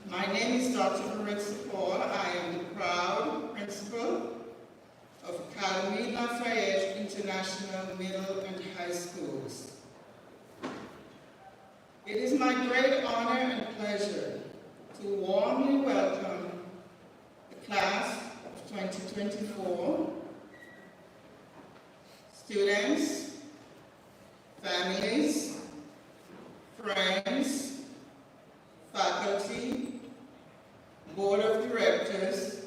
My name is Dr. Marissa Paul. I am the proud principal of Académie Lafayette International Middle and High Schools. It is my great honor and pleasure to warmly welcome the class of 2024, students, families, friends, faculty, board of directors,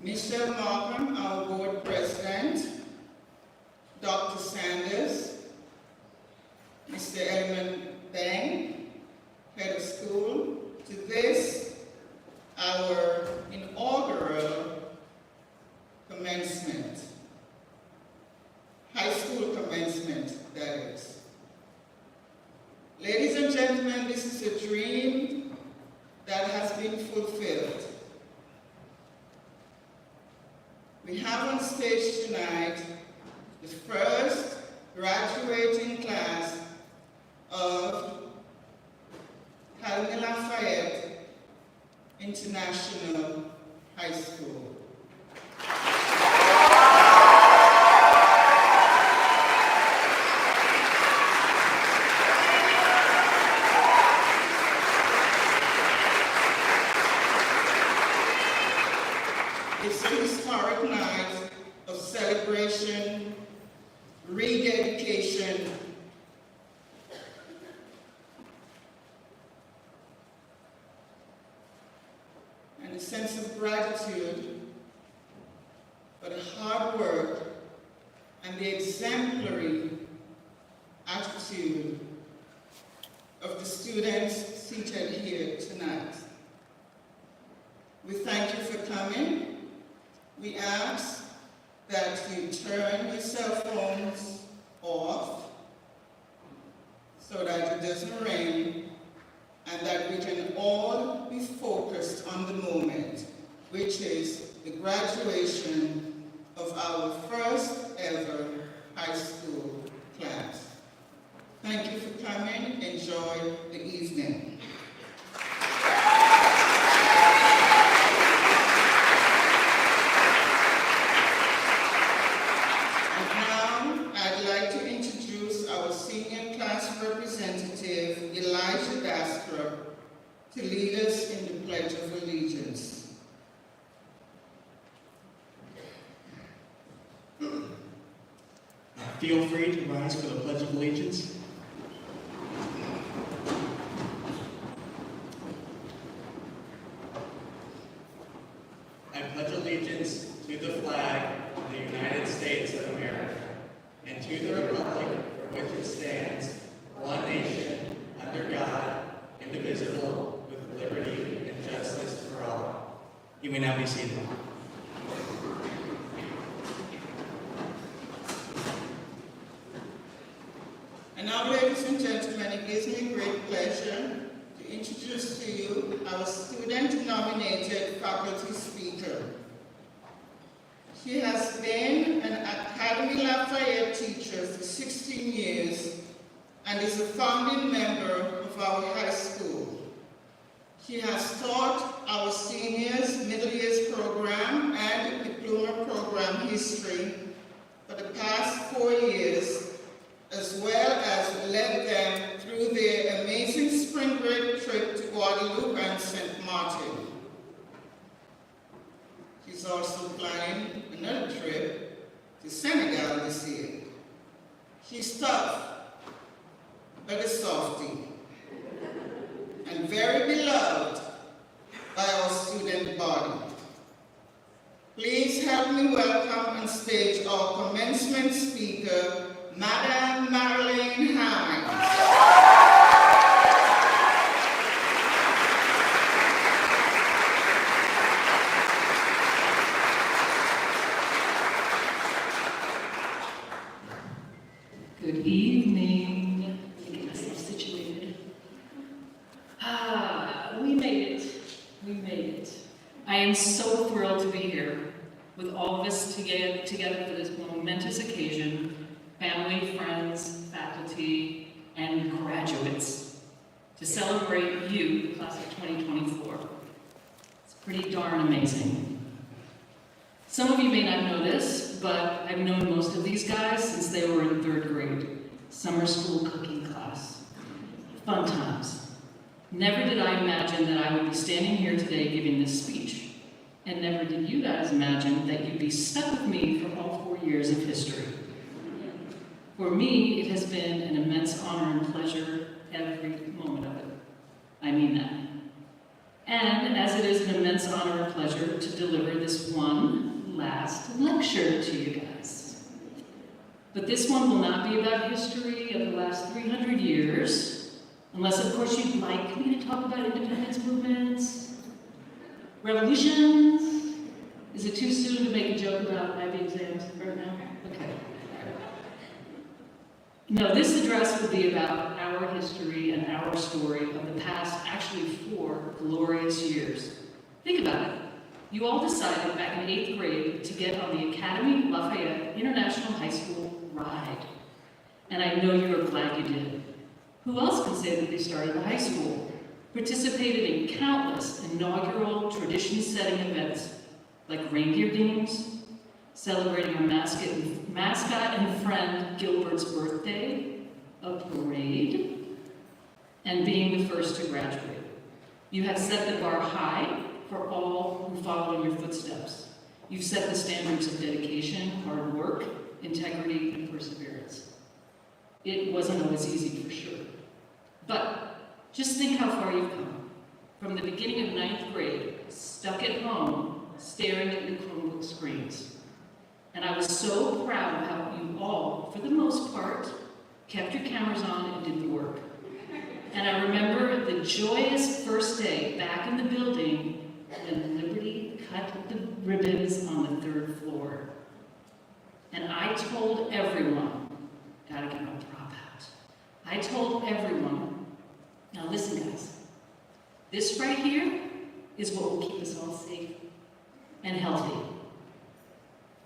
Michelle Markham, our board president, Dr. Sanders, Mr. Edmund Bang, head of school, to this, our inaugural commencement, high school commencement, that is. Ladies and gentlemen, this is a dream that has been fulfilled. We have on stage tonight the first graduating class of Académie Lafayette International High School. It's a historic night of celebration, rededication, and a sense of gratitude for the hard work and the exemplary attitude of the students seated here tonight. We thank you for coming. We ask that you turn your cell phones off so that it doesn't rain and that we can all be focused on the moment, which is the graduation of our first ever high school class. Thank you for coming. Enjoy the evening. To lead us in the Pledge of Allegiance. Feel free to rise for the Pledge of Allegiance. I pledge allegiance to the flag of the United States of America and to the republic for which it stands, one nation, under God, indivisible, with liberty and justice for all. You may now be seated. And now, ladies and gentlemen, it gives me great pleasure to introduce to you our student-nominated faculty speaker. She has been an Académie Lafayette teacher for 16 years and is a founding member of our high school. She has taught our seniors middle years program and diploma program history for the past 4 years, as well as led them through their amazing spring break trip to Guadeloupe and St. Martin. She's also planning another trip to Senegal this year. She's tough, but a softie, and very beloved by our student body. Please help me welcome on stage our commencement speaker, Madame Marlene Hines. Good evening. Get myself situated. We made it. We made it. I am so thrilled to be here with all of us together for this momentous occasion, family, friends, faculty, and graduates. to celebrate you, the class of 2024. It's pretty darn amazing. Some of you may not know this, but I've known most of these guys since they were in 3rd grade, summer school cooking class. Fun times. Never did I imagine that I would be standing here today giving this speech. And never did you guys imagine that you'd be stuck with me for all 4 years of history. For me, it has been an immense honor and pleasure every moment of it. I mean that. And as it is an immense honor and pleasure to deliver this one last lecture to you guys. But this one will not be about history of the last 300 years, unless of course you'd like me to talk about independence movements, revolutions. Is it too soon to make a joke about IB exams right now? Okay. No, this address will be about our history and our story of the past, actually 4 glorious years. Think about it. You all decided back in 8th grade to get on the Académie Lafayette International High School ride. And I know you are glad you did. Who else can say that they started the high school? Participated in countless inaugural tradition-setting events like reindeer games, celebrating our mascot and friend Gilbert's birthday, a parade, and being the first to graduate. You have set the bar high for all who follow in your footsteps. You've set the standards of dedication, hard work, integrity, and perseverance. It wasn't always easy for sure. But just think how far you've come. From the beginning of 9th grade, stuck at home, staring at your Chromebook screens. And I was so proud of how you all, for the most part, kept your cameras on and did the work. And I remember the joyous first day back in the building when Liberty cut the ribbons on the 3rd floor. And I told everyone, gotta get my prop out. I told everyone, now listen guys, this right here is what will keep us all safe and healthy.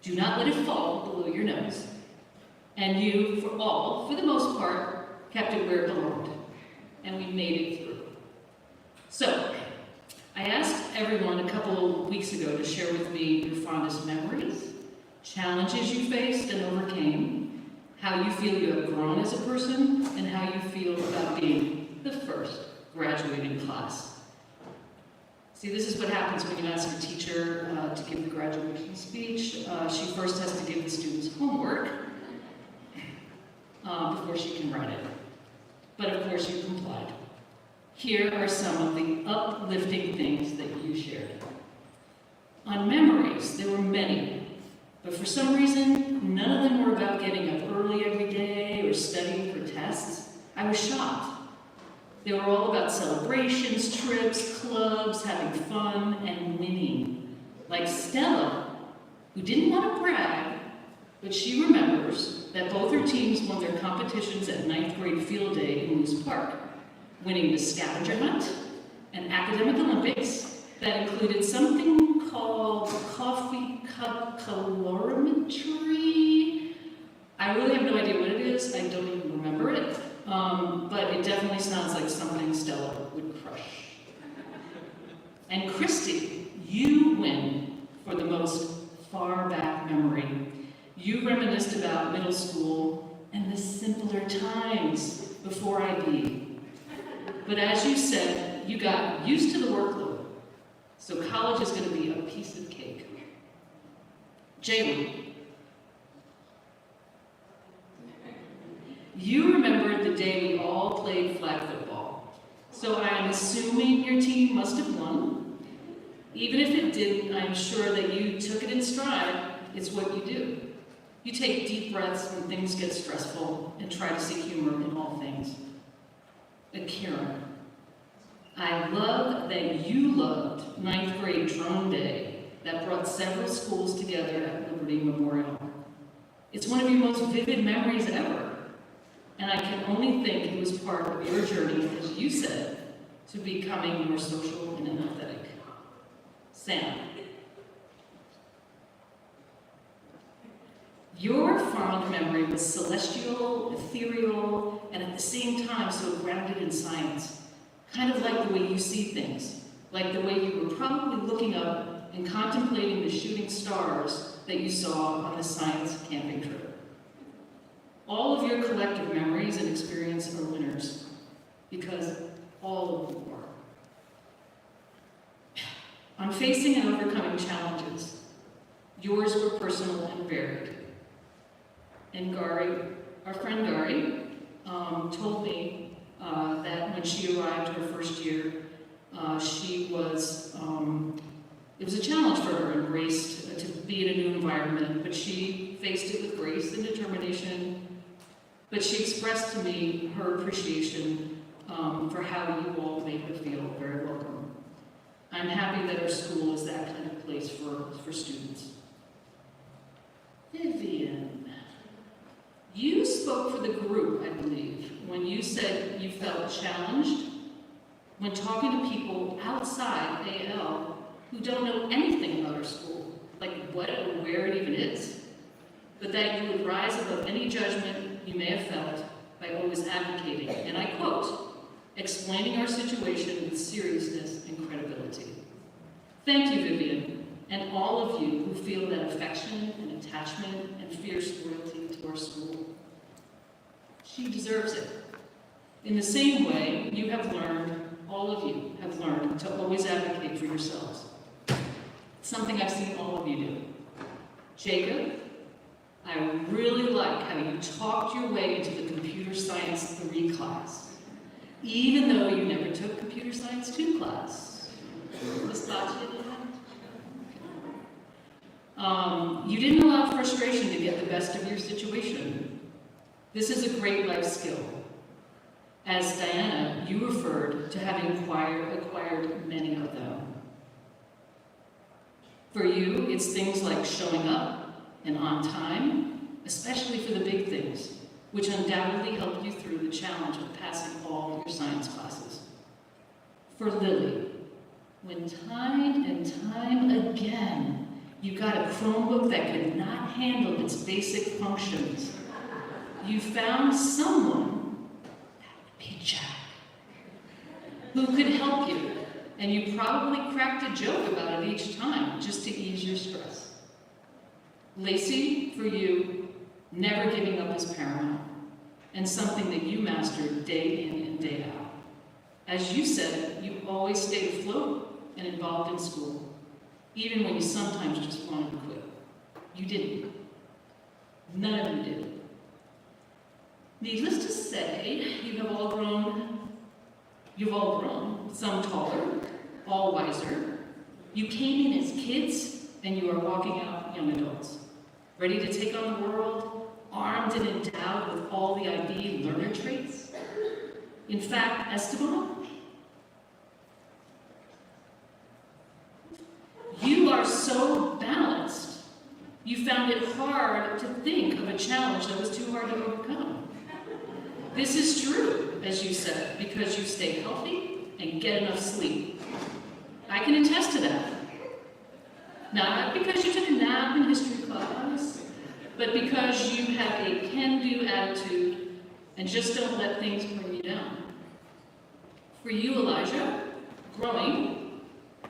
Do not let it fall below your nose. And you, for the most part, kept it where it belonged. And we made it through. So, I asked everyone a couple weeks ago to share with me your fondest memories, challenges you faced and overcame, how you feel you have grown as a person, and how you feel about being the first graduating class. See, this is what happens when you ask a teacher to give the graduation speech. She first has to give the students homework before she can write it. But of course you complied. Here are some of the uplifting things that you shared. On memories, there were many, but for some reason, none of them were about getting up early every day or studying for tests. I was shocked. They were all about celebrations, trips, clubs, having fun, and winning. Like Stella, who didn't want to brag, but she remembers that both her teams won their competitions at 9th grade field day in Moose Park, winning the scavenger hunt and academic Olympics that included something called coffee cup calorimetry. I really have no idea what it is. I don't even remember it. But it definitely sounds like something Stella would crush. And Christy, you win for the most far back memory. You reminisced about middle school and the simpler times before IB. But as you said, you got used to the workload. So college is going to be a piece of cake. Jalen, you remembered the day we all played flag football. So I am assuming your team must have won. Even if it didn't, I'm sure that you took it in stride. It's what you do. You take deep breaths when things get stressful and try to see humor in all things. Akira, I love that you loved 9th grade drone day that brought several schools together at Liberty Memorial. It's one of your most vivid memories ever. And I can only think it was part of your journey, as you said, to becoming more social and empathetic. Sam, your fond memory was celestial, ethereal, and at the same time so grounded in science. kind of like the way you see things, like the way you were probably looking up and contemplating the shooting stars that you saw on the science camping trip. All of your collective memories and experience are winners, because all of them are. On facing and overcoming challenges, yours were personal and varied. And Gary, our friend Gary, told me that when she arrived her first year, it was a challenge for her, embraced to be in a new environment, but she faced it with grace and determination. But she expressed to me her appreciation for how you all made her feel very welcome. I'm happy that our school is that kind of place for students. Vivian, you spoke for the group, I believe, when you said you felt challenged when talking to people outside AL who don't know anything about our school, like what or where it even is, but that you would rise above any judgment you may have felt by always advocating, and I quote, explaining our situation with seriousness and credibility. Thank you, Vivian, and all of you who feel that affection and attachment and fierce loyalty to our school. She deserves it. In the same way, you have learned, all of you have learned, to always advocate for yourselves. It's something I've seen all of you do. Jacob, I really like how you talked your way into the Computer Science 3 class, even though you never took Computer Science 2 class. Just thought you did that. You didn't allow frustration to get the best of your situation. This is a great life skill. As Diana, you referred to having acquired many of them. For you, it's things like showing up and on time, especially for the big things, which undoubtedly helped you through the challenge of passing all your science classes. For Lily, when time and time again, you got a Chromebook that could not handle its basic functions, you found someone, that would be Jack, who could help you, and you probably cracked a joke about it each time, just to ease your stress. Lacey, for you, never giving up is paramount, and something that you mastered day in and day out. As you said, you always stayed afloat and involved in school, even when you sometimes just wanted to quit. You didn't. None of you did. Needless to say, you've all grown, some taller, all wiser. You came in as kids, and you are walking out young adults, ready to take on the world, armed and endowed with all the IB learner traits. In fact, Esteban, you are so balanced, you found it hard to think of a challenge that was too hard to overcome. This is true, as you said, because you stay healthy and get enough sleep. I can attest to that. Not because you took a nap in history class, but because you have a can-do attitude and just don't let things bring you down. For you, Elijah, growing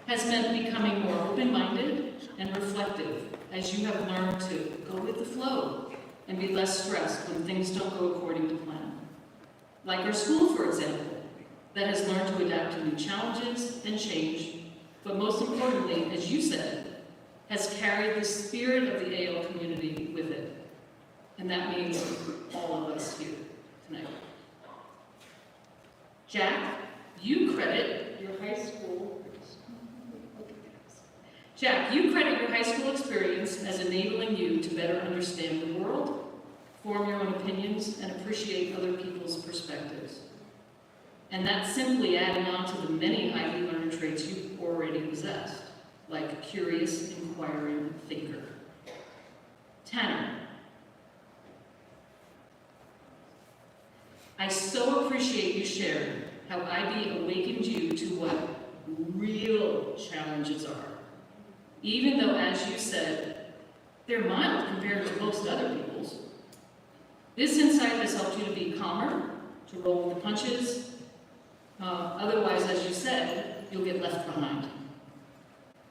has meant becoming more open-minded and reflective as you have learned to go with the flow and be less stressed when things don't go according to plan. Like our school, for example, that has learned to adapt to new challenges and change, but most importantly, as you said, has carried the spirit of the AL community with it. And that means all of us here tonight. Jack, you credit your high school experience as enabling you to better understand the world, form your own opinions, and appreciate other people's perspectives. And that's simply adding on to the many IB learner traits you already possessed, like a curious, inquiring thinker. Tanner, I so appreciate you sharing how IB awakened you to what real challenges are. Even though, as you said, they're mild compared to most other people's. This insight has helped you to be calmer, to roll with the punches, Otherwise, as you said, you'll get left behind.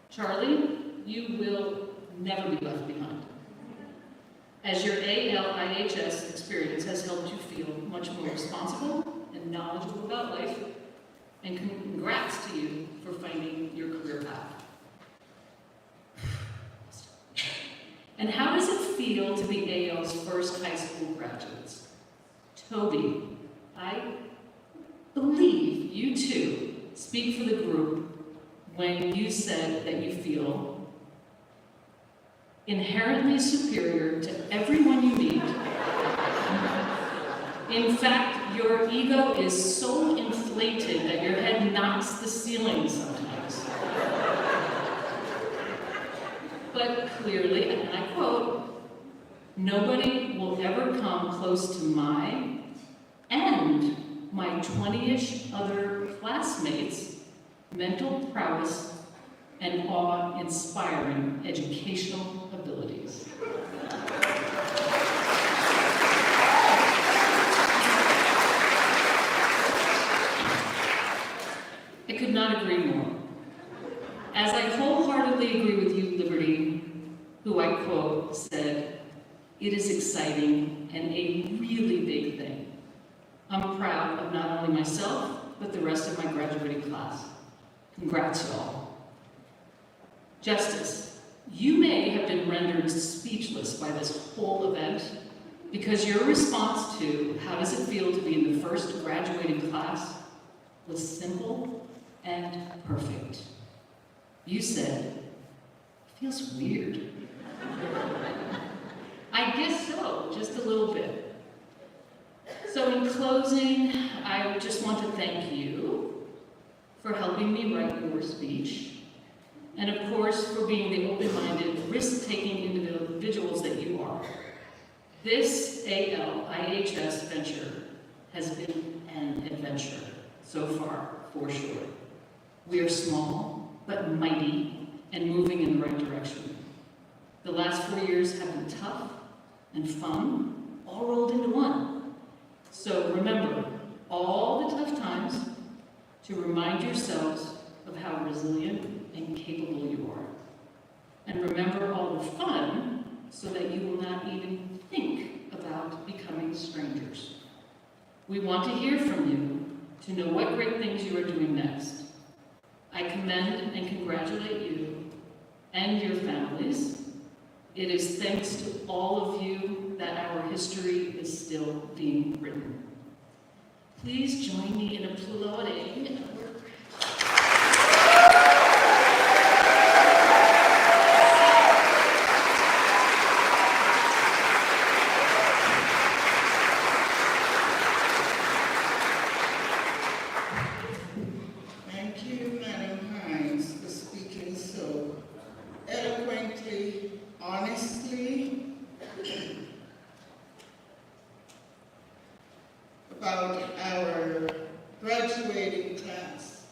Charlie, you will never be left behind. As your ALIHS experience has helped you feel much more responsible and knowledgeable about life, and congrats to you for finding your career path. And how does it feel to be AL's first high school graduates? Toby, I believe you too speak for the group when you said that you feel inherently superior to everyone you meet. In fact, your ego is so inflated that your head knocks the ceiling sometimes. But clearly, and I quote, "Nobody will ever come close to my and my 20-ish other classmates' mental prowess and awe-inspiring educational abilities." I could not agree more. As I wholeheartedly agree with you, Liberty, who I quote, said, "It is exciting and a really big thing. I'm proud of not only myself, but the rest of my graduating class. Congrats, y'all." Justice, you may have been rendered speechless by this whole event because your response to how does it feel to be in the first graduating class was simple and perfect. You said, "It feels weird." I guess so, just a little bit. So in closing, I just want to thank you for helping me write your speech, and of course for being the open-minded, risk-taking individuals that you are. This ALIHS venture has been an adventure so far, for sure. We are small, but mighty, and moving in the right direction. The last 4 years have been tough and fun, all rolled into one. So remember all the tough times to remind yourselves of how resilient and capable you are. And remember all the fun so that you will not even think about becoming strangers. We want to hear from you to know what great things you are doing next. I commend and congratulate you and your families. It is thanks to all of you that our history is still being written. Please join me in applauding our Thank you, Madam Hines, for speaking so eloquently, honestly, about our graduating class.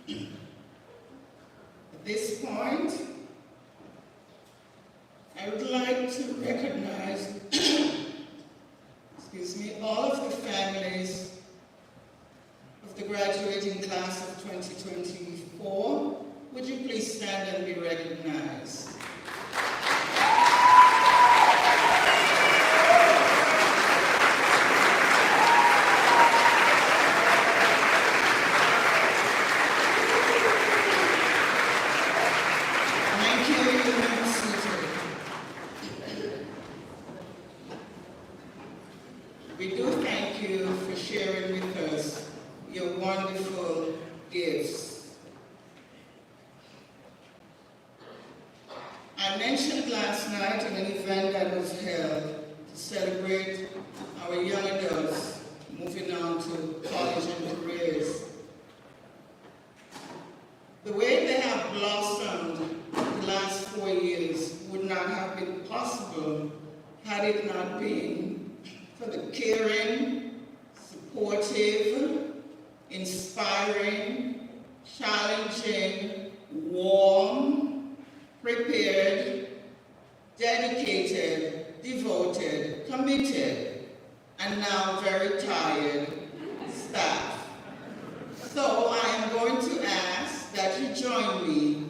At this point, I would like to recognize, all of the families of the graduating class of 2024. Would you please stand and be recognized? Thank you. You may be seated. We do thank you for sharing with us your wonderful gifts. I mentioned last night in an event that was held to celebrate our young adults moving on to college and careers. The way they have blossomed the last 4 years would not have been possible had it not been for the caring, supportive, inspiring, challenging, warm, prepared, dedicated, devoted, committed, and now very tired staff. So I am going to ask that you join me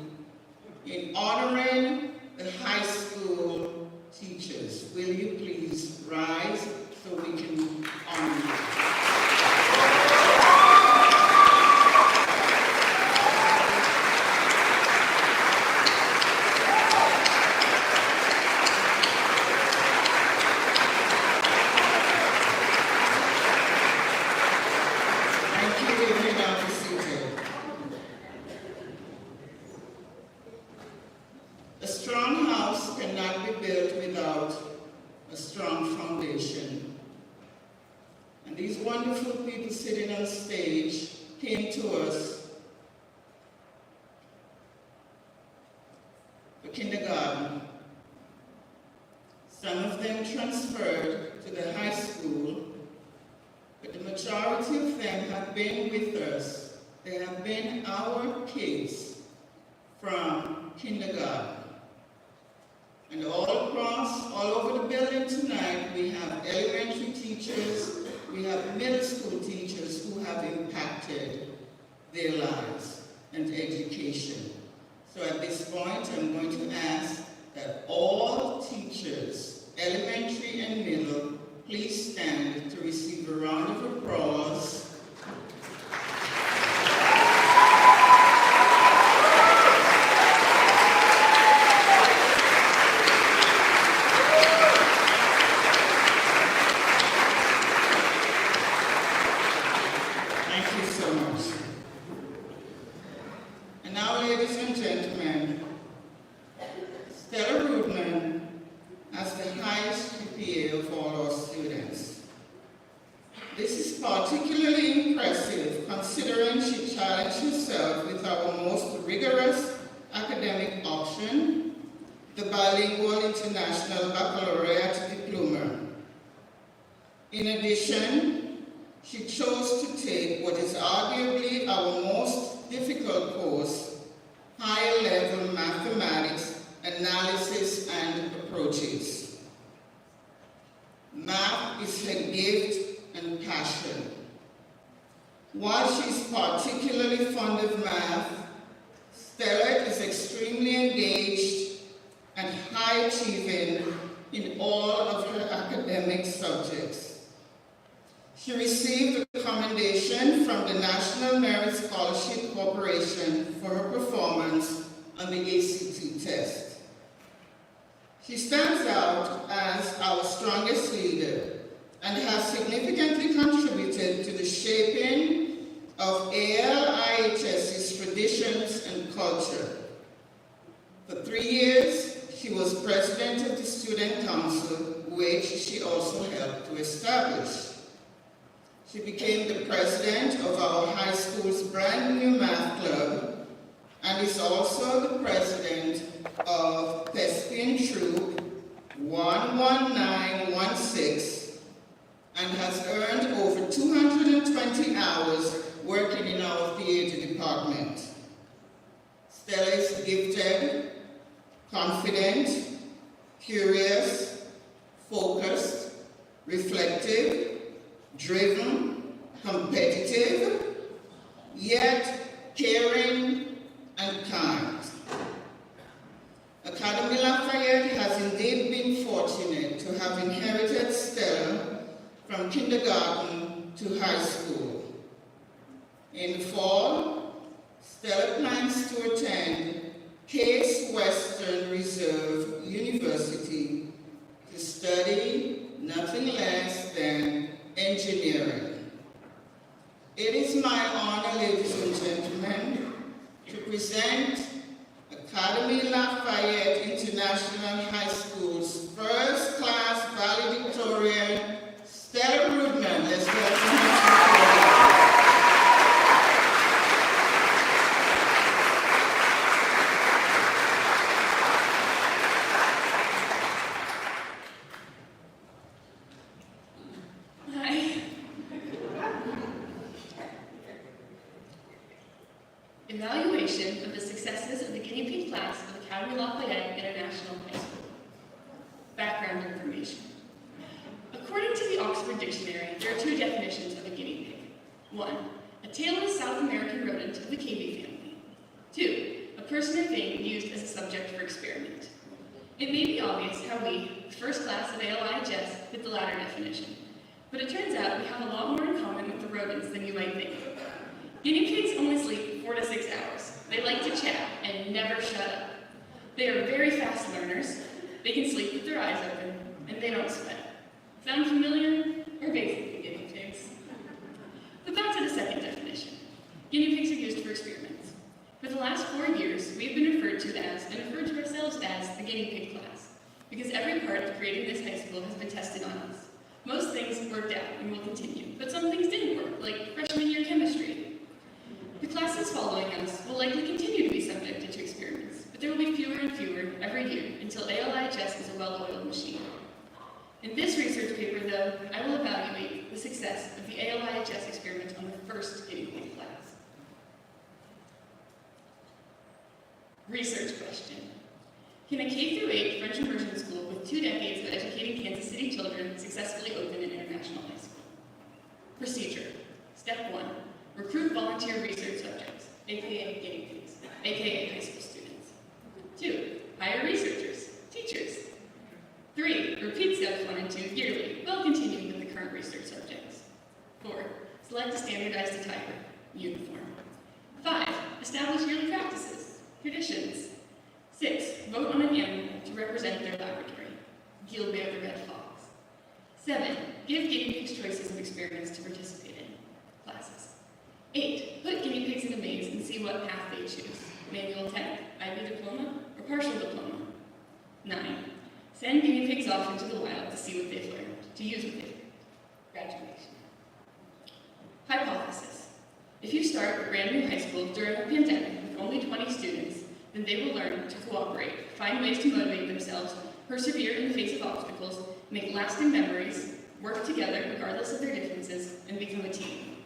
in honoring the high school teachers. Will you please rise so we can honor you? A strong house cannot be built without a strong foundation. And these wonderful people sitting on stage came to us for kindergarten. Some of them transferred to the high school, but the majority of them have been with us. They have been our kids from kindergarten. And all across, all over the building tonight, we have elementary teachers, we have middle school teachers who have impacted their lives and education. So at this point, I'm going to ask that all teachers, elementary and middle, please stand to receive a round of applause. Particularly impressive considering she challenged herself with our most rigorous academic option, the bilingual international baccalaureate diploma. In addition, she chose to take what is arguably our most difficult course, higher level mathematics, analysis, and approaches. Math is her gift and passion. While she's particularly fond of math, Stella is extremely engaged and high achieving in all of her academic subjects. She received a commendation from the National Merit Scholarship Corporation for her performance on the ACT test. She stands out as our strongest leader and has significantly contributed to the shaping of ALIHS's traditions and culture. For 3 years, she was president of the Student Council, which she also helped to establish. She became the president of our high school's brand new math club and is also the president of Thespian Troop 11916 and has earned over 220 hours working in our theater department. Stella is gifted, confident, curious, focused, reflective, driven, competitive, yet caring and kind. Académie Lafayette has indeed been fortunate to have inherited Stella from kindergarten to high school. In the fall, Stella plans to attend Case Western Reserve University to study nothing less than engineering. It is my honor, ladies and gentlemen, to present Académie Lafayette International High School's first-class valedictorian, Stella Rudman. Let's welcome her. Evaluation of the successes of the guinea pig class of Académie Lafayette International High School. Background information. According to the Oxford Dictionary, there are two definitions of a guinea pig. One, a tailless South American rodent of the cavy family. 2, a person or thing used as a subject for experiment. It may be obvious how we, the first class of ALIHS, fit the latter definition, but it turns out we have a lot more in common with the rodents than you might think. Guinea pigs only sleep 4 to 6 hours. They like to chat and never shut up. They are very fast learners. They can sleep with their eyes open, and they don't sweat. Sound familiar? Or basically guinea pigs. But back to the second definition. Guinea pigs are used for experiments. For the last 4 years, we've been referred to as, and referred to ourselves as, the guinea pig class, because every part of creating this high school has been tested on us. Most things worked out and will continue, but some things didn't work, like freshman year chemistry. The classes following us will likely continue to be subjected to experiments, but there will be fewer and fewer every year until ALIHS is a well-oiled machine. In this research paper, though, I will evaluate the success of the ALIHS experiment on the first guinea pig class. Research question. Can a K-8 French immersion school with 2 decades of educating Kansas City children successfully open an international high school? Procedure. Step 1. Recruit volunteer research subjects, aka guinea pigs, aka high school students. 2. Hire researchers, teachers. 3. Repeat steps 1 and 2 yearly, while continuing with the current research subjects. 4. Select a standardized attire, uniform. 5. Establish yearly practices, traditions. 6. Vote on an animal to represent their laboratory. Gil Bear the red fox. 7. Give guinea pigs choices of experiments to participate in. Classes. 8. Put guinea pigs in a maze and see what path they choose. Manual tech, IB diploma, or partial diploma. 9. Send guinea pigs off into the wild to see what they've learned, to use what they've learned. Graduation. Hypothesis. If you start a brand new high school during a pandemic with only 20 students, then they will learn to cooperate, find ways to motivate themselves, persevere in the face of obstacles, make lasting memories, work together regardless of their differences, and become a team.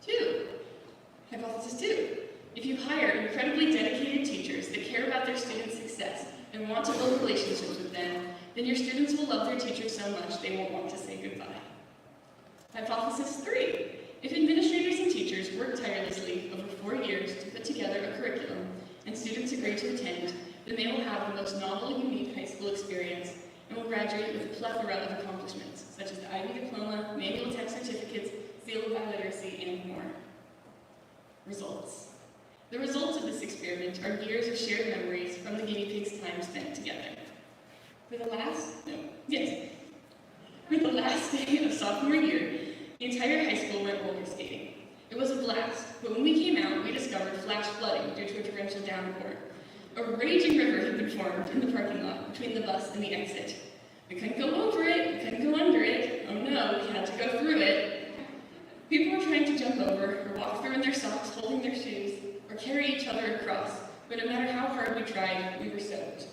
2. Hypothesis 2. If you hire incredibly dedicated teachers that care about their students' success and want to build relationships with them, then your students will love their teachers so much they won't want to say goodbye. Hypothesis 3. If administrators and teachers work tirelessly over 4 years to put together a curriculum and students agree to attend, then they will have the most novel, unique high school experience and will graduate with a plethora of accomplishments, such as the IB diploma, manual tech certificates, seal of biliteracy, and more. Results. The results of this experiment are years of shared memories from the guinea pigs' time spent together. For the last day of sophomore year, the entire high school went roller skating. It was a blast, but when we came out, we discovered flash flooding due to a torrential downpour. A raging river had been formed in the parking lot between the bus and the exit. We couldn't go over it, we couldn't go under it. Oh no, we had to go through it. People were trying to jump over or walk through in their socks holding their shoes or carry each other across, but no matter how hard we tried, we were soaked.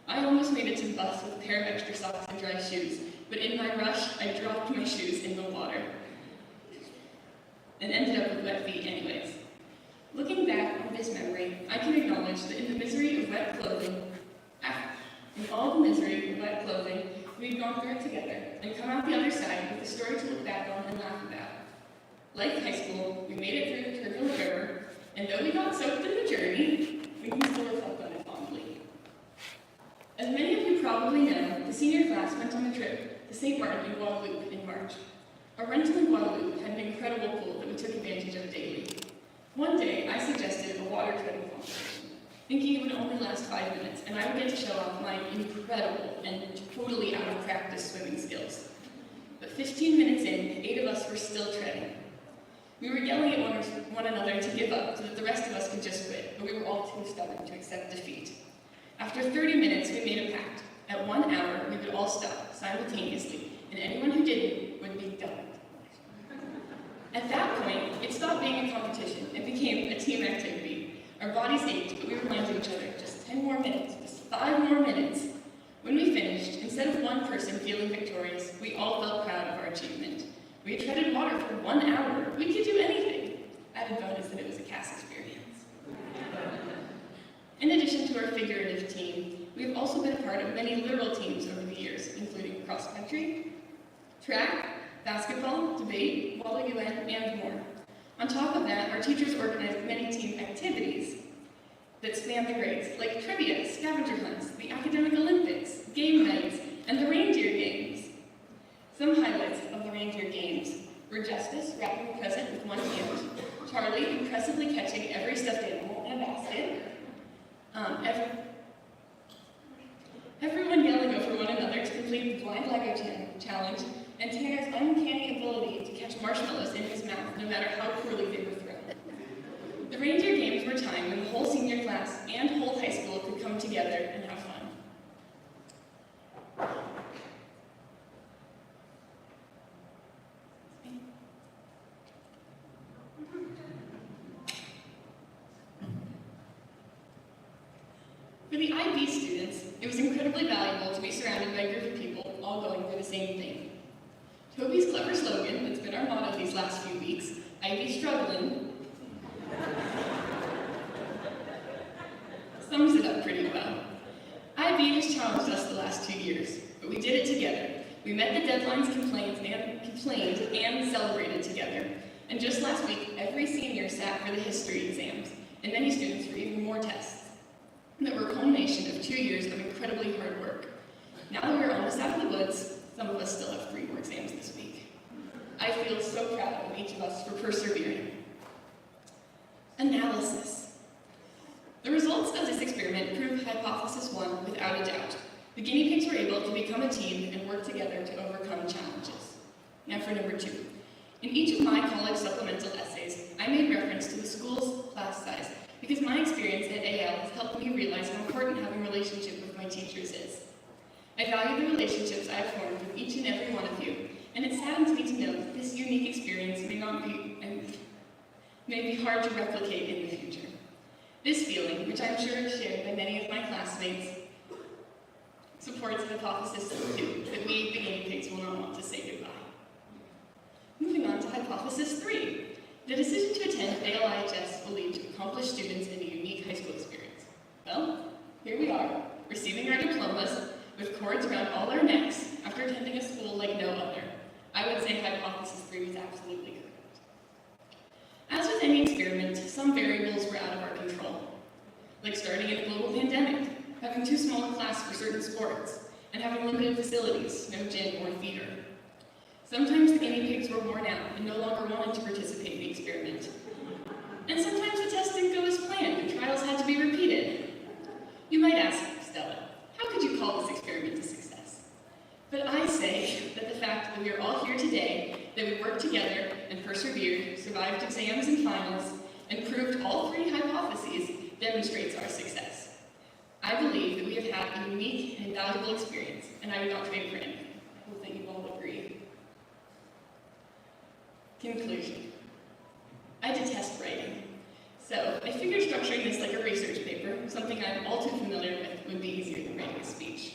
I almost made it to the bus with a pair of extra socks and dry shoes, but in my rush, I dropped my shoes in the water and ended up with wet feet anyways. Looking back on this memory, I can acknowledge that in the misery of wet clothing, in all the misery of wet clothing, we've gone through it together and come out the other side with a story to look back on and laugh about. Like high school, we made it through the turbulent river, and though we got soaked in the journey, we can still reflect on it fondly. As many of you probably know, the senior class went on a trip to St. Martin in Guadeloupe in March. Our rental in Guadeloupe had an incredible pool that we took advantage of daily. One day, I suggested a water treading competition, thinking it would only last 5 minutes, and I would get to show off my incredible and totally out of practice swimming skills. But 15 minutes in, 8 of us were still treading. We were yelling at one another to give up so that the rest of us could just quit, but we were all too stubborn to accept defeat. After 30 minutes, we made a pact. At 1 hour, we would all stop simultaneously, and anyone who didn't would be done. At that point, it stopped being a competition and became a team activity. Our bodies ached, but we reminded each other, just 10 more minutes, just 5 more minutes. When we finished, instead of one person feeling victorious, we all felt proud of our achievement. We had treaded water for 1 hour. We could do anything. Added bonus that it was a CAS experience. In addition to our figurative team, we have also been a part of many literal teams over the years, including cross-country, track, basketball, debate, water UN, and more. On top of that, our teachers organized many team activities that span the grades, like trivia, scavenger hunts, the academic Olympics, game nights, and the reindeer games. Some highlights of the reindeer games were Justice wrapping a present with one hand, Charlie impressively catching every stuffed animal in a basket, everyone yelling over one another to complete the blind Lego challenge, and Tanner's uncanny ability to catch marshmallows in his mouth no matter how poorly they were thrown. The reindeer games were a time when the whole senior class and whole high school could come together and have fun. For the IB students, it was incredibly valuable to be surrounded by a group of people all going for the same thing. Toby's clever slogan, that's been our motto these last few weeks, IB struggling, sums it up pretty well. IB has challenged us the last 2 years, but we did it together. We met the deadlines, complained and celebrated together. And just last week, every senior sat for the history exams, and many students for even more tests. That were a culmination of 2 years of incredibly hard work. Now that we're almost out of the woods, some of us still have 3 more exams this week. I feel so proud of each of us for persevering. Analysis. The results of this experiment prove Hypothesis 1 without a doubt. The guinea pigs were able to become a team and work together to overcome challenges. Now for number 2. In each of my college supplemental essays, I made reference to the school's class size because my experience at AL has helped me realize how important having a relationship with my teachers is. I value the relationships I have formed with each and every one of you, and it saddens me to know that this unique experience may be hard to replicate in the future. This feeling, which I'm sure is shared by many of my classmates, supports Hypothesis 2, that we, the guinea pigs, will not want to say goodbye. Moving on to Hypothesis 3. The decision to attend ALIHS will lead to accomplished students in a unique high school experience. Well, here we are, receiving our diplomas with cords around all our necks after attending a school like no other. I would say Hypothesis 3 was absolutely correct. As with any experiment, some variables were out of our control, like starting in a global pandemic, having too small a class for certain sports, and having limited facilities, no gym or theater. Sometimes the guinea pigs were worn out and no longer wanted to participate in the experiment. And sometimes the test didn't go as planned and trials had to be repeated. You might ask, Stella, how could you call this experiment a success? But I say that the fact that we are all here today, that we worked together and persevered, survived exams and finals, and proved all 3 hypotheses demonstrates our success. I believe that we have had a unique and valuable experience, and I would not trade it for anything. I hope that you all agree. Conclusion. I detest writing, so I figured structuring this like a research paper, something I'm all too familiar with, would be easier than writing a speech.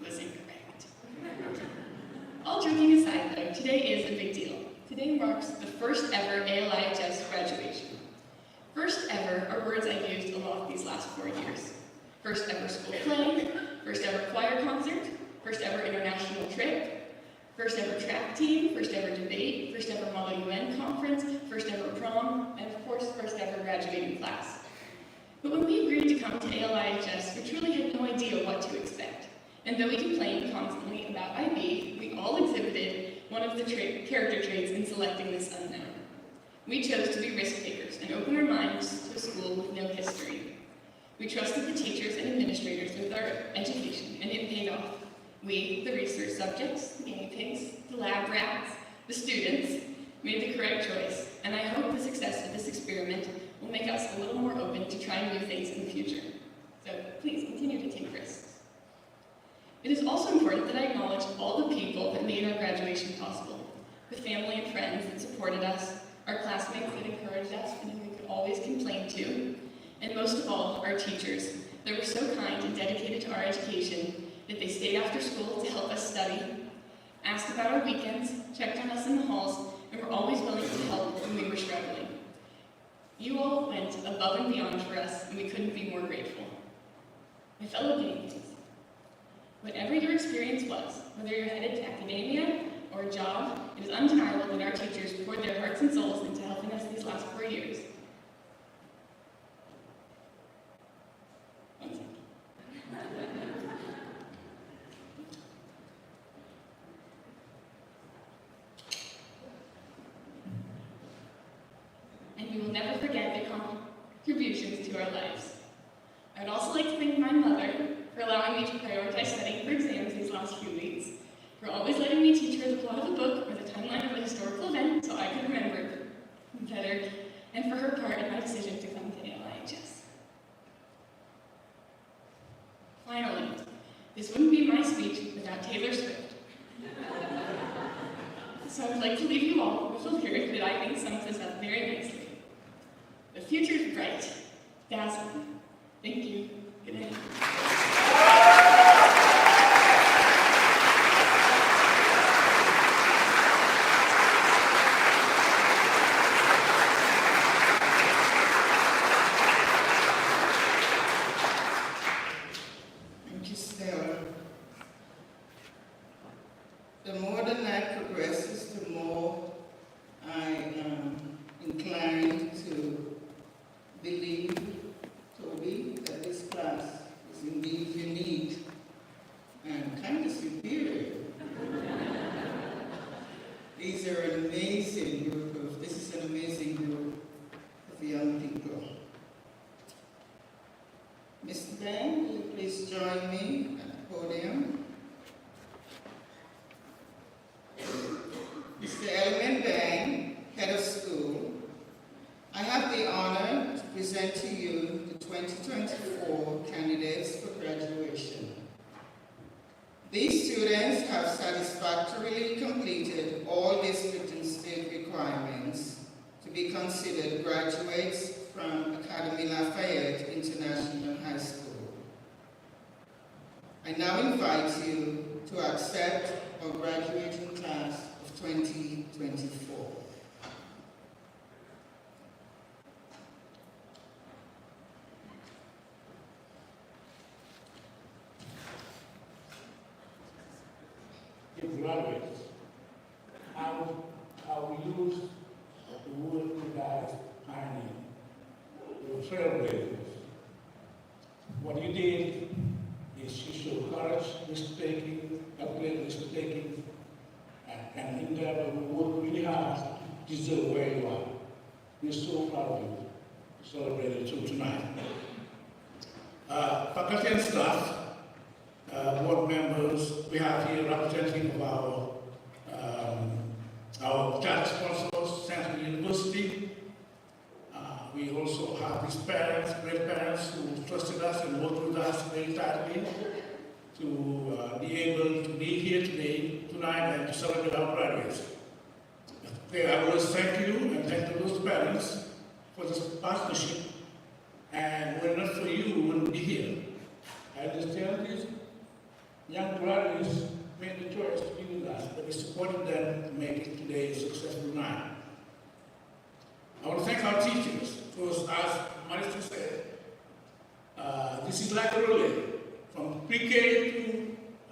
Was incorrect. All joking aside though, today is a big deal. Today marks the first ever ALIHS graduation. First ever are words I've used a lot these last 4 years. First ever school play, first ever choir concert, first ever international trip, first ever track team, first ever debate, first ever Model UN conference, first ever prom, and of course, first ever graduating class. But when we agreed to come to ALIHS, we truly had no idea what to expect. And though we complained constantly about IB, we all exhibited one of the character traits in selecting this unknown. We chose to be risk takers and open our minds to a school with no history. We trusted the teachers and administrators with our education, and it paid off. We, the research subjects, the guinea pigs, the lab rats, the students, made the correct choice, and I hope the success of this experiment will make us a little more open to trying new things in the future. So please continue to take risks. It is also important that I acknowledge all the people that made our graduation possible, the family and friends that supported us, our classmates that encouraged us and who we could always complain to, and most of all, our teachers that were so kind and dedicated to our education that they stayed after school to help us study, asked about our weekends, checked on us in the halls, and were always willing to help when we were struggling. You all went above and beyond for us, and we couldn't be more grateful. My fellow guinea pigs, whatever your experience was, whether you're headed to academia or a job it is undeniable that our teachers poured their hearts and souls into helping us these last 4 years. One second. And we will never forget their contributions to our lives. I would also like to thank my mother for allowing me to prioritize studying for exams these last few weeks, for always letting me teach her the plot of a book or the timeline of a historical event so I could remember it better, and for her part in my decision to come to LIHS. Finally, this wouldn't be my speech without Taylor Swift. So I would like to leave you all with a lyric that I think sums this up very nicely. The future's bright, dazzling. Thank you. Good night. Thank you, Stella. The more the night progresses, the more I am inclined to believe, Toby, that this class is indeed unique and kind of superior. This is an amazing group of young people. Mr. Bang, will you please join me at the podium? Mr. Elman Bang, head of school, I have the honor to present to you the 2024 candidates for graduation. These students have satisfactorily completed all district and state requirements to be considered graduates from Académie Lafayette International High School. I now invite you to accept our graduating class of 2024. Graduates, I will use the word you guys pioneer. You were trailblazers. What you did is you showed courage, risk-taking, risk-taking, and in there we work really hard to deserve where you are. We're so proud of you. Celebrated too tonight. Faculty and staff, board members, we have here representative of our child sponsors, Central University. We also have these parents, great parents who trusted us and worked with us very tightly to be able to be here tonight and to celebrate our graduates. I want to thank you and thank those parents for this partnership, and were it not for you, we wouldn't be here. I understand these young graduates made the choice to be with us, but we supported them to make it today a successful night. I want to thank our teachers, because as Marissa said, this is like a relay. From pre-K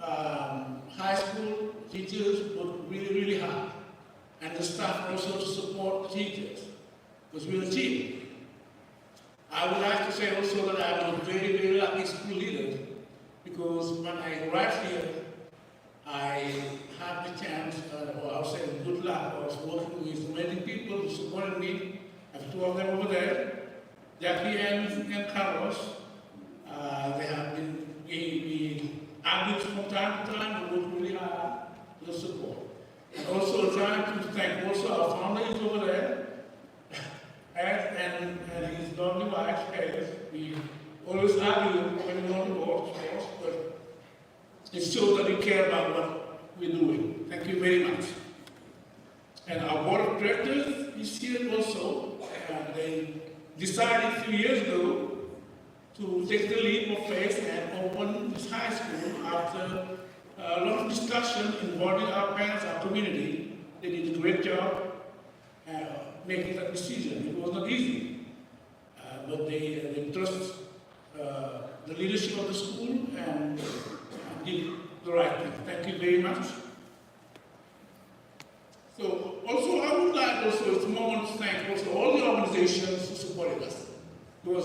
to high school, teachers work really, really hard. And the staff also to support the teachers, because we're a team. I would like to say also that I'm a very, very lucky school leader, because when I arrived here, I had the chance, or I'll say good luck, I was working with many people who supported me. I have two of them over there, Jackie and Carlos. They have been, we argued from time to time, we worked really hard to the support. And also trying to thank also our founder is over there, and his lovely wife, Alice. We always argue when we're on the board, but it shows that we care about what we're doing. Thank you very much. And our board of directors is here also. They decided a few years ago to take the leap of faith and open this high school after a lot of discussion involving our parents, our community. They did a great job making that decision. It was not easy, but they trust the leadership of the school and did the right thing. Thank you very much. So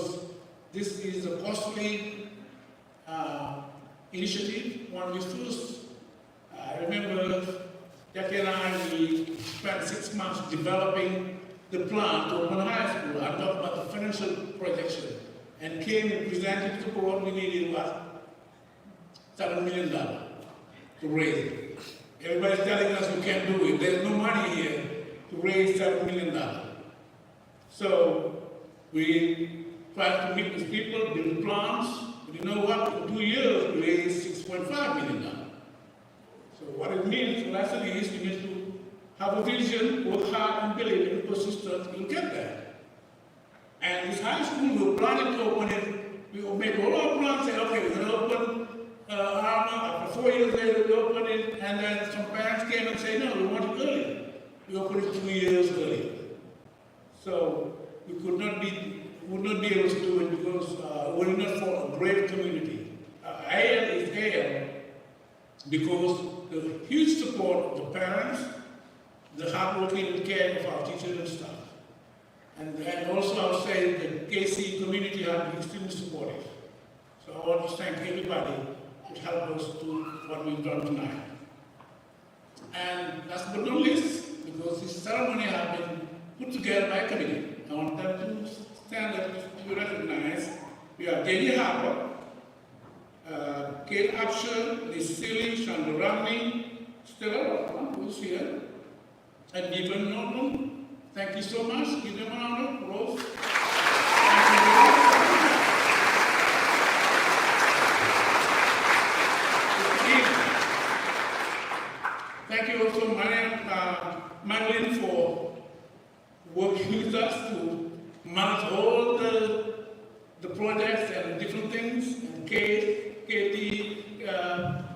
because this is a costly initiative. When we first, I remember Jackie and I, we spent 6 months developing the plan to open high school. I talked about the financial projection and came and presented to the board. We needed what? $7 million to raise it. Everybody's telling us we can't do it. There's no money here to raise $7 million. So we tried to meet with people, build plans, but you know what? In 2 years, we raised $6.5 million. So what it means, the lesson is you need to have a vision, work hard, and believe in persistence, you'll get there. And this high school, we were planning to open it. We will make all our plans, say, okay, we're going to open after 4 years later, we opened it, and then some parents came and said, no, we want it earlier. We opened it 2 years earlier. So we would not be able to do it because we're not for a great community. AL is AL because the huge support of the parents, the hardworking and caring of our teachers and staff. And also I would say the KC community has been extremely supportive. So I want to thank everybody who helped us do what we've done tonight. And last but not least, because this ceremony has been put together by a committee, I want them to stand up to be recognized. We have Jenny Harper, Kate Upshur, Liz Seeley, Chandra Ramney, Stella Rothman, who's here, and Stephen Norton. Thank you so much. Give them an round of applause. Thank you also, Madeline, for working with us to manage all the projects and different things, and Katie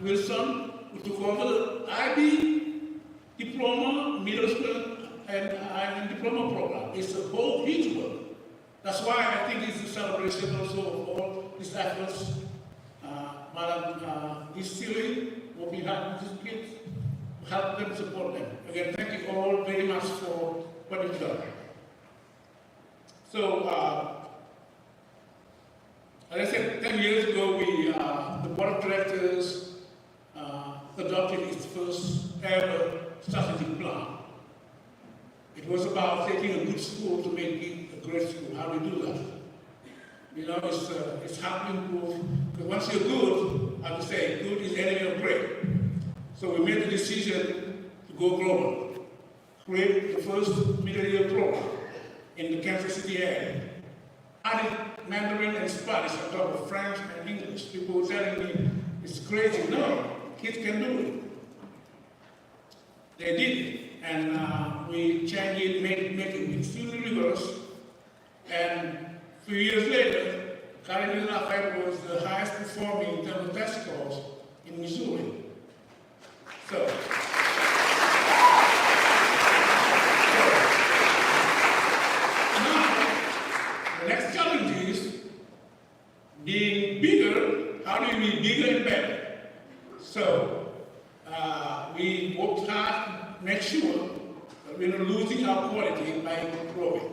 Wilson, who took over the IB diploma, middle school, and diploma program. It's a whole huge work. That's why I think it's a celebration also of all these efforts. Madam is silly, working hard with these kids, help them, support them. Again, thank you all very much for what you've done. So, as I said, 10 years ago, the board of directors adopted its first ever strategic plan. It was about taking a good school to make it a great school. How do we do that? You know, it's hard to improve. Because once you're good, I would say, good is enemy of great. So we made the decision to go global, create the first middle-year program in the Kansas City area. Added Mandarin and Spanish on top of French and English. People were telling me, it's crazy. No, kids can do it. They did it. And we changed it, make it extremely rigorous. And a few years later, Académie Lafayette was the highest performing in terms of test scores in Missouri. So now, the next challenge is being bigger. How do we be bigger and better? So we worked hard to make sure that we're not losing our quality by growing.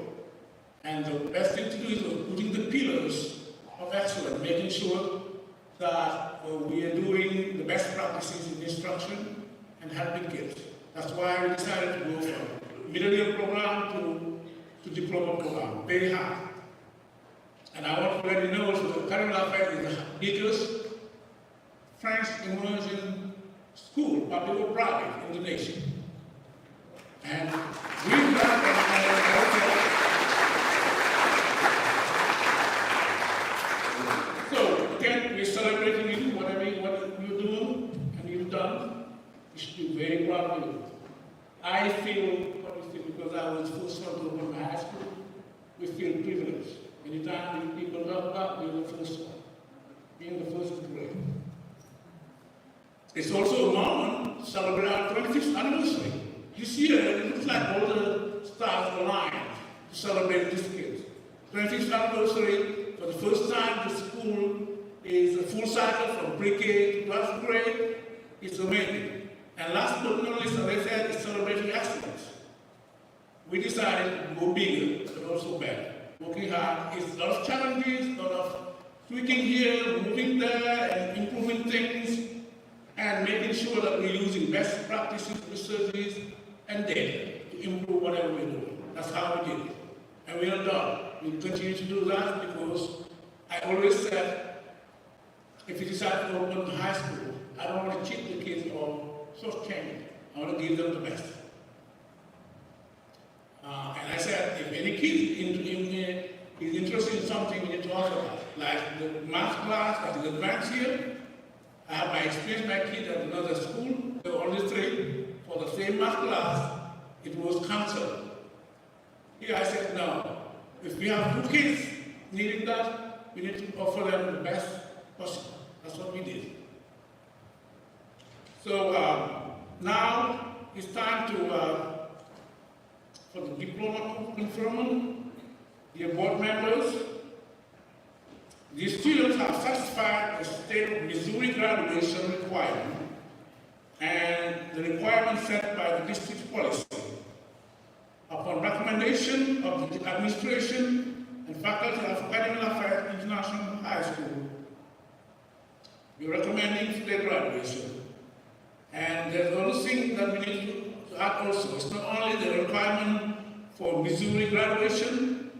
And the best thing to do is putting the pillars of excellence, making sure that we are doing the best practices in instruction and helping kids. That's why we decided to go from middle-year program to diploma program, very hard. And I want to let you know also that Académie Lafayette is the biggest French immersion school, public or private, in the nation. And we've done so again, we're celebrating you, what you're doing and you've done. You should be very proud of you. I feel, because I was first one to open my high school, we feel privileged. Anytime people talk about being the first one, being the first is great. It's also a moment to celebrate our 25th anniversary. This year, it looks like all the stars aligned to celebrate these kids. 25th anniversary, for the first time, the school is a full cycle from pre-K to 12th grade. It's amazing. And last but not least, as I said, it's celebrating excellence. We decided to go bigger, but also better. working hard. It's a lot of challenges, a lot of tweaking here, moving there, and improving things, and making sure that we're using best practices, researches, and data to improve whatever we're doing. That's how we did it. And we are done. We continue to do that because I always said, if you decide to open high school, I don't want to cheat the kids or shortchange. I want to give them the best. And I said, if any kid is interested in something, we need to offer that. Like the math class that is advanced here, I have my experience, my kid at another school, there were only 3 for the same math class, it was canceled. Here I said, no, if we have 2 kids needing that, we need to offer them the best possible. That's what we did. So now it's time to for the diploma conferment, dear board members, the students have satisfied the state of Missouri graduation requirement and the requirement set by the district policy. Upon recommendation of the administration and faculty of Académie Lafayette International High School, we're recommending for their graduation. And there's another thing that we need to add also. It's not only the requirement for Missouri graduation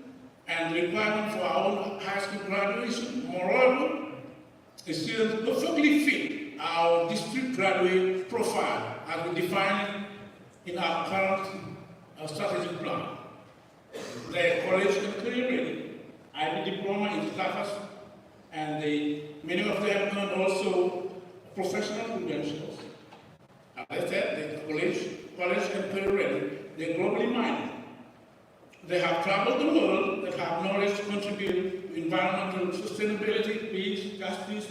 and the requirement for our own high school graduation. Moreover, the students perfectly fit our district graduate profile as we define it in our current strategic plan. They're college and career ready. IB diploma is status, and many of them earn also professional credentials. As I said, they're college and career ready. They're globally minded. They have traveled the world, they have knowledge to contribute to environmental sustainability, peace, justice,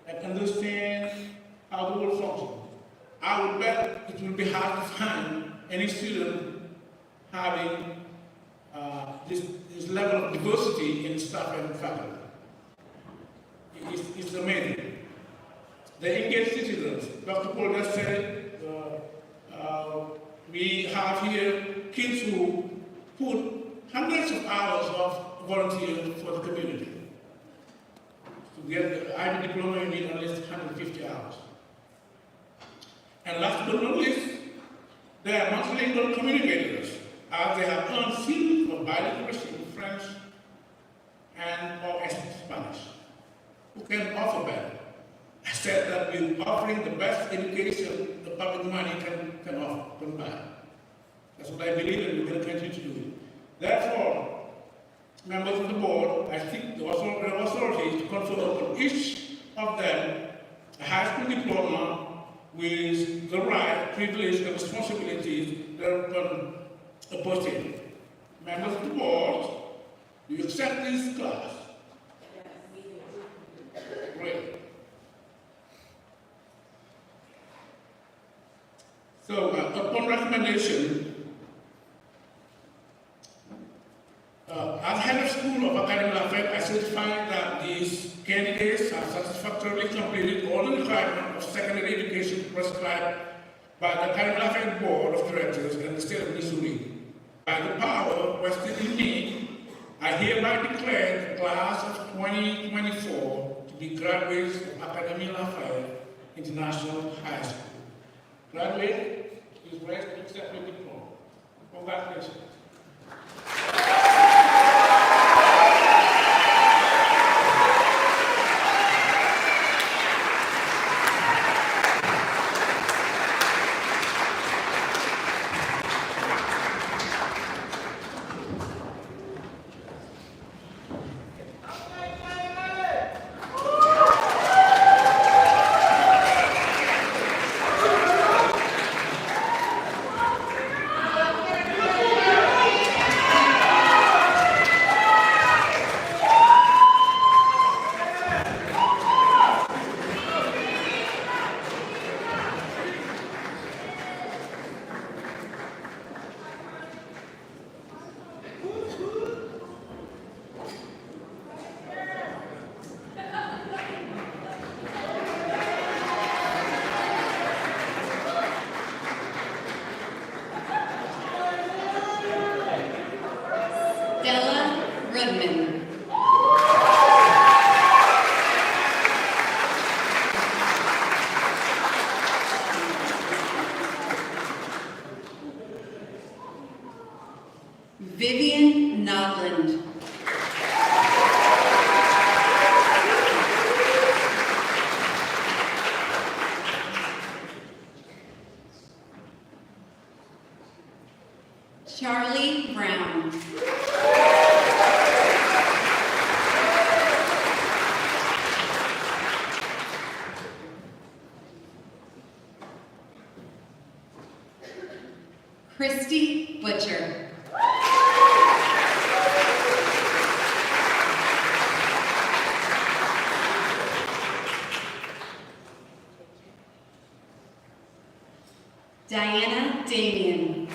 and understand how the world functions. I would bet it will be hard to find any student having this level of diversity in staff and faculty. It's amazing. They engage citizens. Dr. Paul just said, we have here kids who put hundreds of hours of volunteering for the community. To get the IB diploma, you need at least 150 hours. And last but not least, they are multilingual communicators, as they have earned seals of biliteracy in French or Spanish, who can offer better. I said that we're offering the best education the public money can offer, can buy. That's what I believe, and we're going to continue to do it. Therefore, members of the board, I think the authority to confer upon each of them a high school diploma with the right, privilege, and responsibilities thereupon apportioned. Members of the board, do you accept this class? Yes, we do. Great. So, upon recommendation, as head of school of Académie Lafayette, I certify that these candidates have satisfactorily completed all the requirements of secondary education prescribed by the Académie Lafayette Board of Directors and the state of Missouri. By the power vested in me, I hereby declare the class of 2024 to be graduates of Académie Lafayette International High School. Graduate, please rise to accept your diploma. Congratulations. Diana Damien.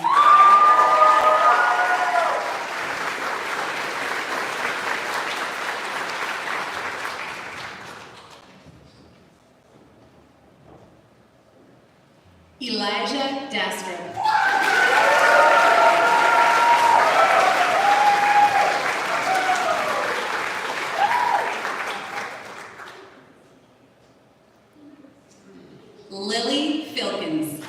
Elijah Dastrup. Lily Filkins.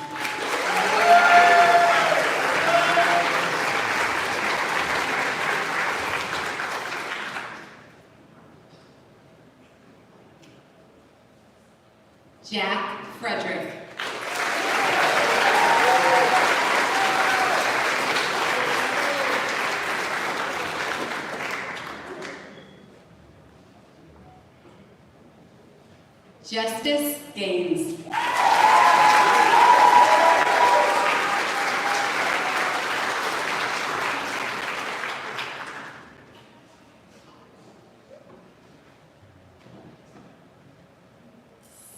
Jack Frederick. Justice Gaines.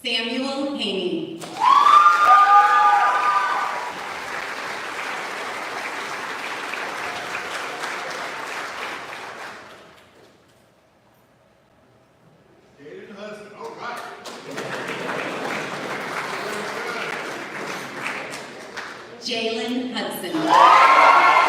Samuel Haney. David Hudson, all right. Jalen Hudson.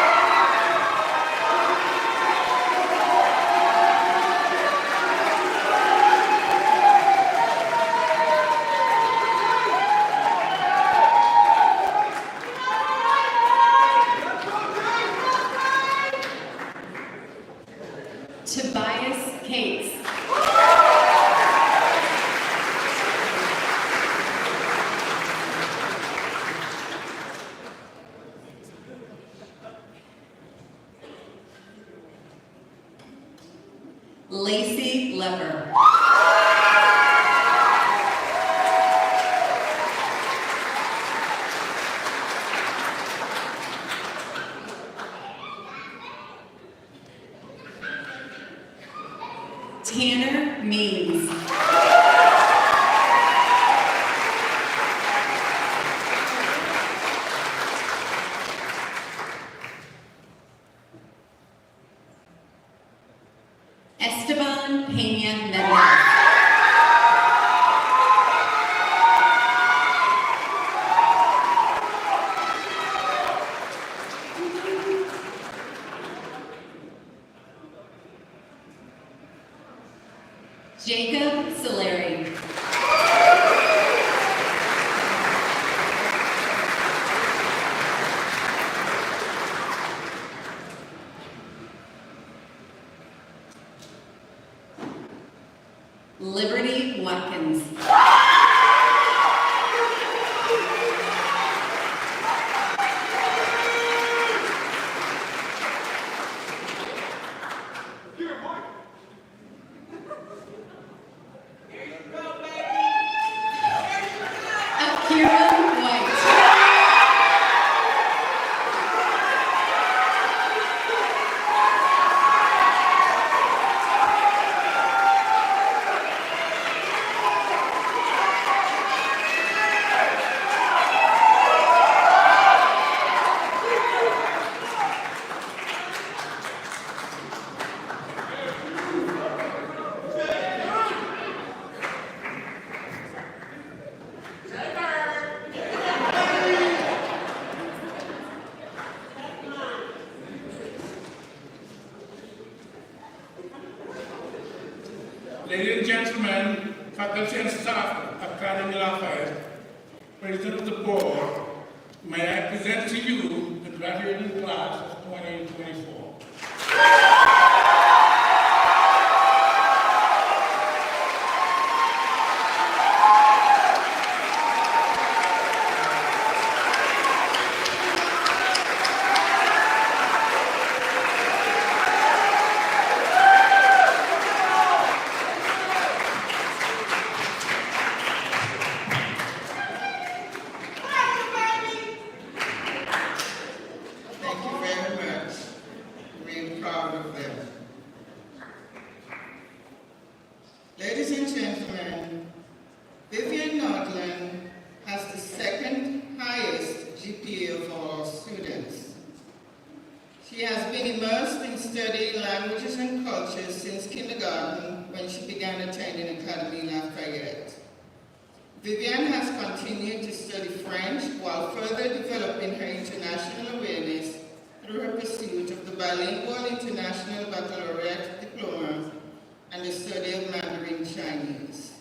Tobias Cates. Lacey Lever. Tanner Means. Esteban Peña Medina. Jacob Solari. Liberty Watkins. Akira White. Ladies and gentlemen, faculty and staff of Académie Lafayette, President of the Board, may I present to you the graduating class of 2024. Thank you very much. We're proud of them. Ladies and gentlemen, Vivian Nordland has the second highest GPA been immersed in studying languages and cultures since kindergarten when she began attending Académie Lafayette. Vivian has continued to study French while further developing her international awareness through her pursuit of the bilingual international baccalaureate diploma and the study of Mandarin Chinese.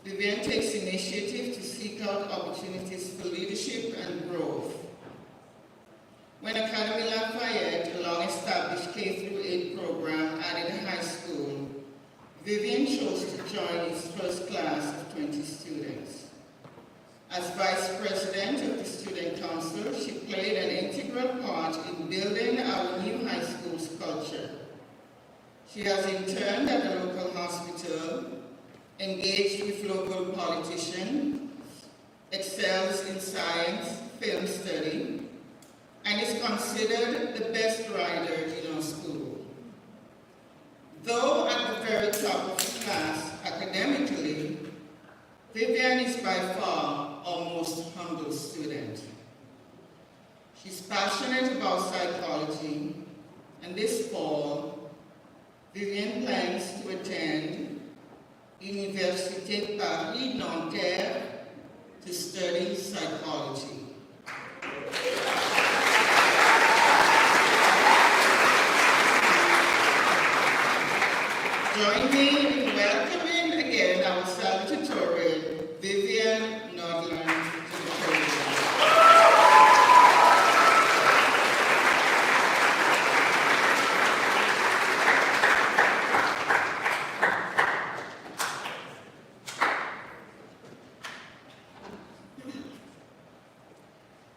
Vivian takes initiative to seek out opportunities for leadership and growth. When Académie Lafayette, a long-established K-8 program, added a high school, Vivian chose to join its first class of 20 students. As Vice President of the Student Council, she played an integral part in building our new high school's culture. She has interned at the local hospital, engaged with local politicians, excels in science, film study, and is considered the best writer in our school. Though at the very top of the class academically, Vivian is by far our most humble student. She's passionate about psychology, and this fall, Vivian plans to attend Université Paris-Nanterre to study psychology. Join me in welcoming again our salutatorian, Vivian Nordland, to the podium.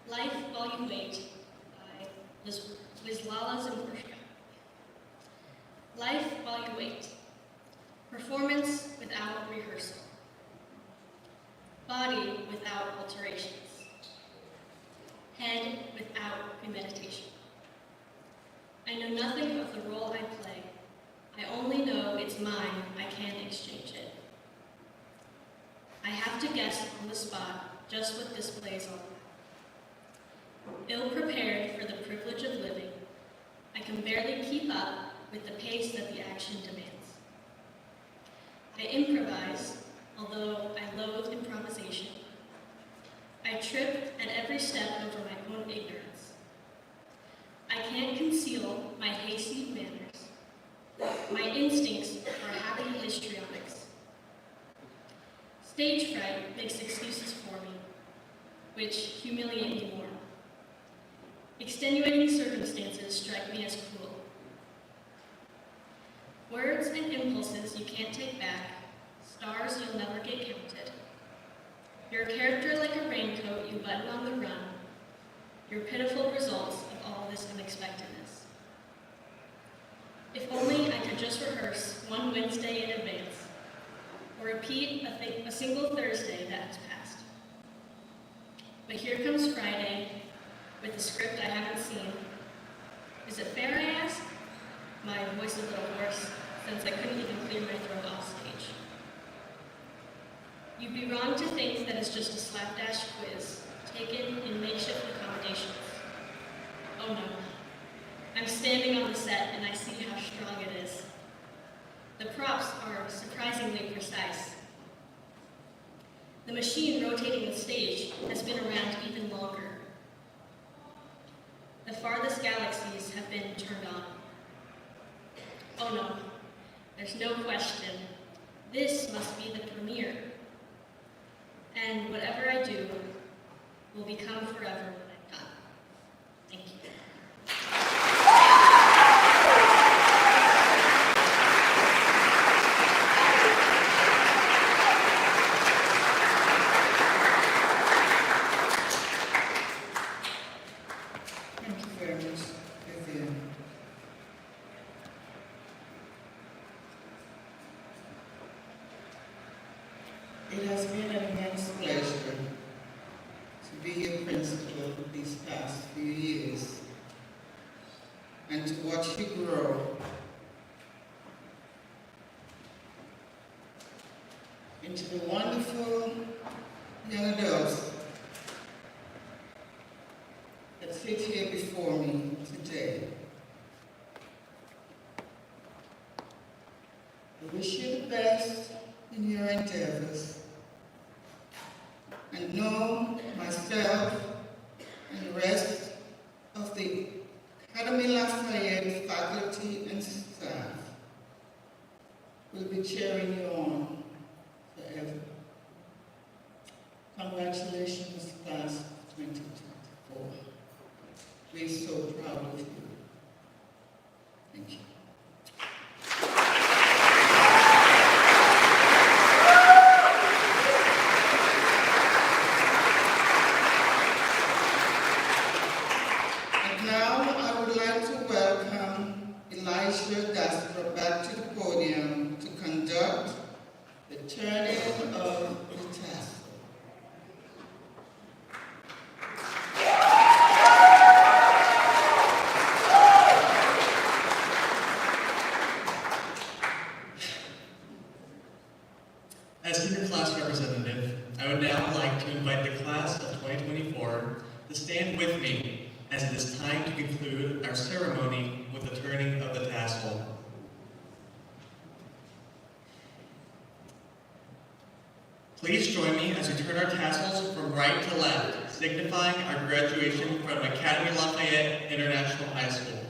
Life While You Wait by Lala Zimborska. Life While You Wait. Performance without rehearsal. Body without alterations. Head without premeditation. I know nothing of the role I play. I only know it's mine, I can't exchange it. I have to guess on the spot just what this play's all about. Ill-prepared for the privilege of living, I can barely keep up with the pace that the action demands. I improvise, although I loathe improvisation. I trip at every step over my own ignorance. I can't conceal my hayseed manners. My instincts are happy histrionics. Stage fright makes excuses for me, which humiliate me more. Extenuating circumstances strike me as cruel. Words and impulses you can't take back, stars you'll never get counted. Your character like a raincoat you button on the run, your pitiful results of all this unexpectedness. If only I could just rehearse one Wednesday in advance, or repeat a single Thursday that has passed. But here comes Friday, with a script I haven't seen. Is it fair, I ask? My voice a little hoarse, since I couldn't even clear my throat off stage. You'd be wrong to think that it's just a slapdash quiz, taken in makeshift accommodations. Oh no. I'm standing on the set and I see how strong it is. The props are surprisingly precise. The machine rotating the stage has been around even longer. The farthest galaxies have been turned on. Oh no, there's no question. This must be the premiere. And whatever I do will become forever when I'm done. Thank you. Thank you very much, Vivian. It has been an immense pleasure to be your principal these past few years and to watch you grow into the wonderful young adults that sit here before me today. the best in your endeavors. And know myself and the rest of the Académie Lafayette faculty and staff will be cheering you on forever. Congratulations, class of 2024. We're so proud of you. Thank you. And now I would like to welcome back to the podium to conduct the turning of the tassel. As senior class representative, I would now like to invite the class of 2024 to stand with me as it is time to conclude our ceremony with the turning of the tassel. Please join me as we turn our tassels from right to left, signifying our graduation from Académie Lafayette International High School.